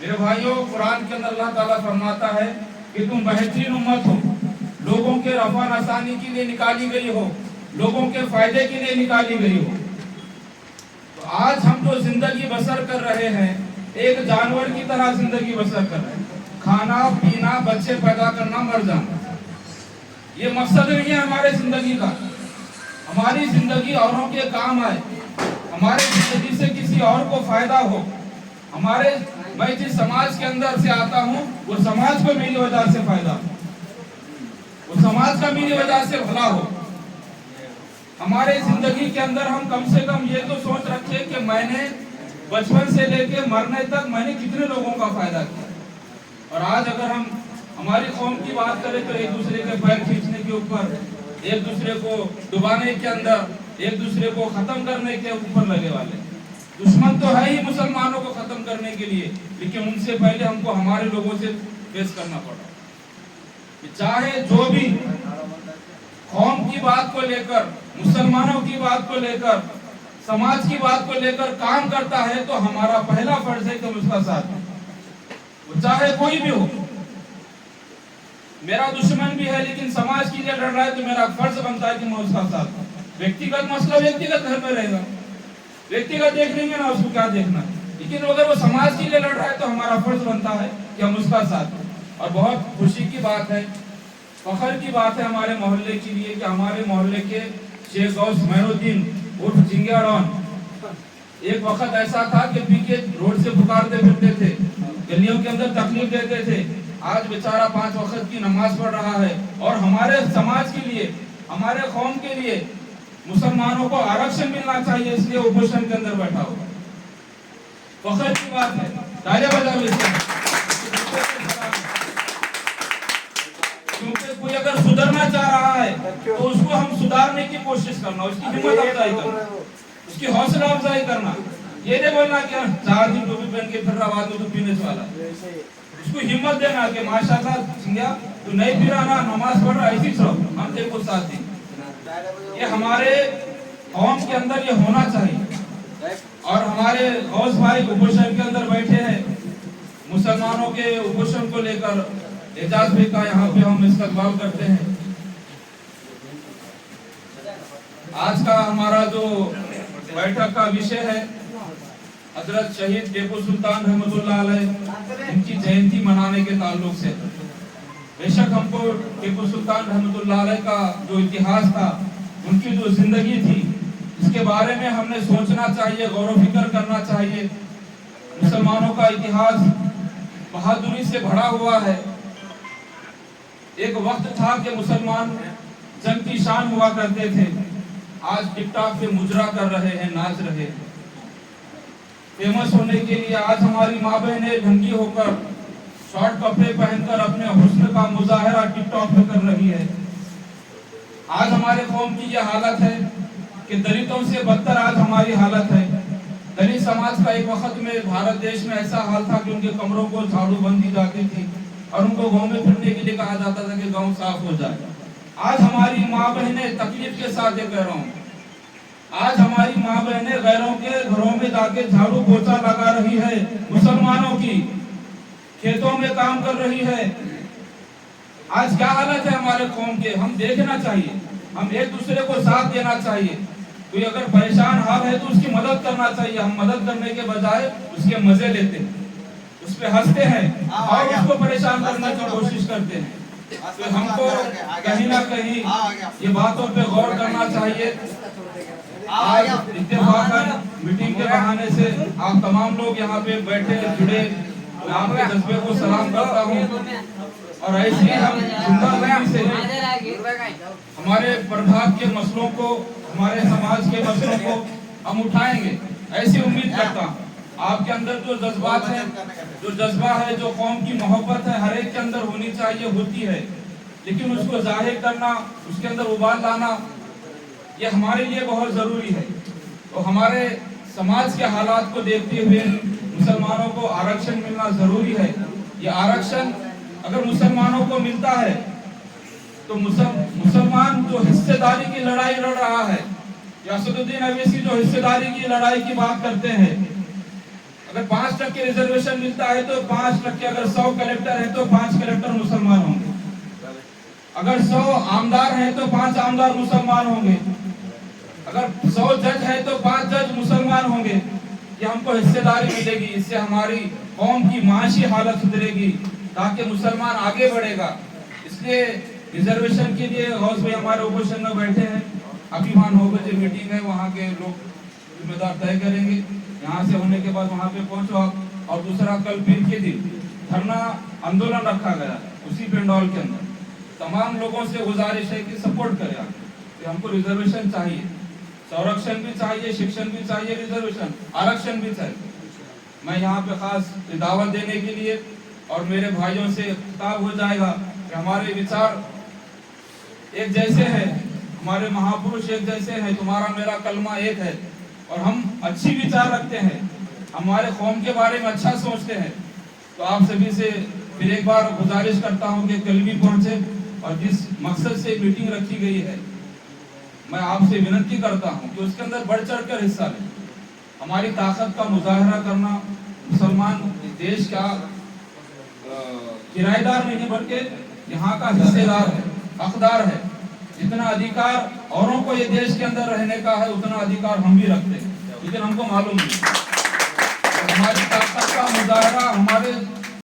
मेरे भाइयों, कुरान के अंदर अल्लाह ताला फरमाता है कि तुम बेहतरीन उम्मत हो, लोगों के रफा आसानी के लिए निकाली गई हो, लोगों के फायदे के लिए निकाली गई हो। तो आज हम जो जिंदगी बसर कर रहे हैं, एक जानवर की तरह जिंदगी बसर कर रहे हैं। खाना पीना, बच्चे पैदा करना, मर जाना, ये मकसद नहीं है हमारे जिंदगी का। हमारी जिंदगी औरों के काम आए, हमारे जिंदगी से किसी और को फायदा हो। मैं जिस समाज के अंदर से आता हूँ, वो समाज को मेरी वजह से फायदा हो, वो समाज का मेरी वजह से भला हो। हमारे जिंदगी के अंदर हम कम से कम ये तो सोच रखें कि मैंने बचपन से लेके मरने तक मैंने कितने लोगों का फायदा किया। और आज अगर हम हमारी कौम की बात करें तो एक दूसरे के पैर खींचने के ऊपर, एक दूसरे को डुबाने के अंदर, एक दूसरे को खत्म करने के ऊपर लगे वाले। दुश्मन तो है ही मुसलमानों को खत्म करने के लिए, लेकिन उनसे पहले हमको हमारे लोगों से फेस करना पड़ा। चाहे जो भी कौम की बात को लेकर, मुसलमानों की बात को लेकर, समाज की बात को लेकर काम करता है, तो हमारा पहला फर्ज है कि हम उसका साथ दें, वो चाहे कोई भी हो। मेरा दुश्मन भी है लेकिन समाज के लिए लड़ रहा है, तो मेरा फर्ज बनता है कि मैं उसका साथ दूं। व्यक्तिगत मसला व्यक्तिगत घर में रहेगा, व्यक्तिगत देख लेंगे ना, उसको क्या देखना। लेकिन अगर वो समाज के लिए लड़ रहा है तो हमारा फर्ज बनता है कि हम उसका साथ दें। और बहुत खुशी की बात है, फखर की बात है हमारे मोहल्ले के लिए कि हमारे मोहल्ले के शेख गौस मैनुद्दीन उर्फ जिंगिया डॉन, एक वक्त ऐसा था कि पीके रोड से पुकारते फिरते थे, गलियों के अंदर तकलीफ देते थे। आज बेचारा 5 वक्त की नमाज पढ़ रहा है और हमारे समाज के लिए, हमारे कौम के लिए मुसलमानों को आरक्षण मिलना चाहिए, इसलिए ओपोजिशन के अंदर बैठा हुआ। फखर की बात है, तालियां बजाओ। क्योंकि कोई अगर सुधरना चाह रहा है तो उसको हम सुधारने की कोशिश करना, उसकी हिम्मत अफजाई करना, उसकी हौसला अफजाई करना। ये नहीं बोलना कि 4 दिन टोपी पहन के फिर रहा, बाद में तो पीने वाला। उसको हिम्मत देना कि माशाल्लाह सिंधिया तू नहीं पी रहा ना, नमाज पढ़ रहा, ऐसी रहो, हम तेरे को साथ दें। ये हमारे कौम के अंदर ये होना चाहिए। और हमारे गौस भाई ओपोजिशन के अंदर बैठे हैं, मुसलमानों के ओपोजिशन को लेकर एजाज भाई का यहाँ पे हम इस्तकबाल करते हैं। आज का हमारा जो बैठक का विषय है हजरत शहीद टीपू सुल्तान रहमतुल्लाह अलैह, इनकी जयंती मनाने के ताल्लुक से। बेशक हमको टीपू सुल्तान रहमतुल्लाह अलैह का जो इतिहास था, उनकी जो जिंदगी थी, इसके बारे में हमने सोचना चाहिए, गौर फिक्र करना चाहिए। मुसलमानों का इतिहास बहादुरी से भरा हुआ है। एक वक्त था कि मुसलमान जंग की शान हुआ करते थे, आज टिकटॉक पे मुजरा कर रहे हैं, नाच रहे हैं। फेमस होने के लिए आज हमारी माँ बहनें ढंगी होकर शॉर्ट कपड़े पहनकर अपने हुस्न का मुजाहरा टिकटॉक पे कर रही है। आज हमारे कौम की यह हालत है कि दलितों से बदतर आज हमारी हालत है। दलित समाज का एक वक्त में भारत देश में ऐसा हाल था कि उनके कमरों को झाड़ू बंद दी जाती थी और उनको गांव में फिरने के लिए कहा जाता था कि गांव साफ हो जाए। आज हमारी माँ बहनें, तकलीफ के साथ ये कह रहा हूँ, आज हमारी माँ बहनें गैरों के घरों में जाके झाड़ू पोछा लगा रही है, मुसलमानों की खेतों में काम कर रही है। आज क्या हालत है हमारे कौम के, हम देखना चाहिए, हम एक दूसरे को साथ देना चाहिए। कोई अगर परेशान हाल है तो उसकी मदद करना चाहिए। हम मदद करने के बजाय उसके मजे लेते हैं, उस पे हंसते हैं और उसको परेशान करने की कोशिश करते हैं। तो हमको कहीं ना कहीं ये बातों पे गौर करना चाहिए। आज इत्तेफाकन मीटिंग के बहाने से आप तमाम लोग यहाँ पे बैठे जुड़े, मैं आपके जज्बे को सलाम करता हूँ। और ऐसे ही हम जिंदादिली से हमारे प्रभाव के मसलों को, हमारे समाज के मसलों को हम उठाएंगे, ऐसी उम्मीद करता हूँ। आपके अंदर जो जज्बात है, जो जज्बा है, जो कौम की मोहब्बत है, हर एक के अंदर होनी चाहिए, होती है, लेकिन उसको जाहिर करना, उसके अंदर उबाल लाना, ये हमारे लिए बहुत जरूरी है। तो हमारे समाज के हालात को देखते हुए मुसलमानों को आरक्षण मिलना जरूरी है। ये आरक्षण अगर मुसलमानों को मिलता है तो मुसलमान जो हिस्सेदारी की लड़ाई लड़ रहा है, असदुद्दीन अवैसी जो हिस्सेदारी की लड़ाई की बात करते हैं, अगर 5% रिजर्वेशन मिलता है तो 5%, अगर 100 कलेक्टर है तो 5 कलेक्टर मुसलमान होंगे, अगर 100 आमदार हैं तो 5 आमदार मुसलमान होंगे, अगर 100 जज है तो 5 जज मुसलमान होंगे। ये हमको हिस्सेदारी मिलेगी, इससे हमारी कौम की माशी हालत सुधरेगी ताकि मुसलमान आगे बढ़ेगा। इसलिए रिजर्वेशन के लिए हाउस में हमारे ओपोजिशन में बैठे हैं, अभी वहाँ 9 बजे मीटिंग है, वहाँ के लोग जिम्मेदार तय करेंगे। यहाँ से होने के बाद वहाँ पे पहुँचो आप। और दूसरा, कल पीर के दिन धरना आंदोलन रखा गया है उसी पेंडॉल के अंदर। तमाम लोगों से गुजारिश है कि सपोर्ट करें आप, कि हमको रिजर्वेशन चाहिए, संरक्षण भी चाहिए, शिक्षण भी चाहिए, रिजर्वेशन आरक्षण भी चाहिए। मैं यहाँ पे खास दावत देने के लिए और मेरे भाइयों से खिताब हो जाएगा कि हमारे विचार एक जैसे हैं, हमारे महापुरुष एक जैसे हैं, तुम्हारा मेरा कलमा एक है और हम अच्छी विचार रखते हैं, हमारे कौम के बारे में अच्छा सोचते हैं। तो आप सभी से फिर एक बार गुजारिश करता हूं कि कल भी पहुंचे और जिस मकसद से मीटिंग रखी गई है, मैं आपसे विनती करता हूं कि उसके अंदर बढ़ चढ़ कर हिस्सा लें। हमारी ताकत का मुजाहरा करना, मुसलमान देश का किराएदार नहीं बल्कि यहाँ का हिस्सेदार है, हकदार है। जितना अधिकार औरों को ये देश के अंदर रहने का है उतना अधिकार हम भी रखते हैं, लेकिन हमको मालूम नहीं। हमारी ताकत का मुजाहरा, हमारे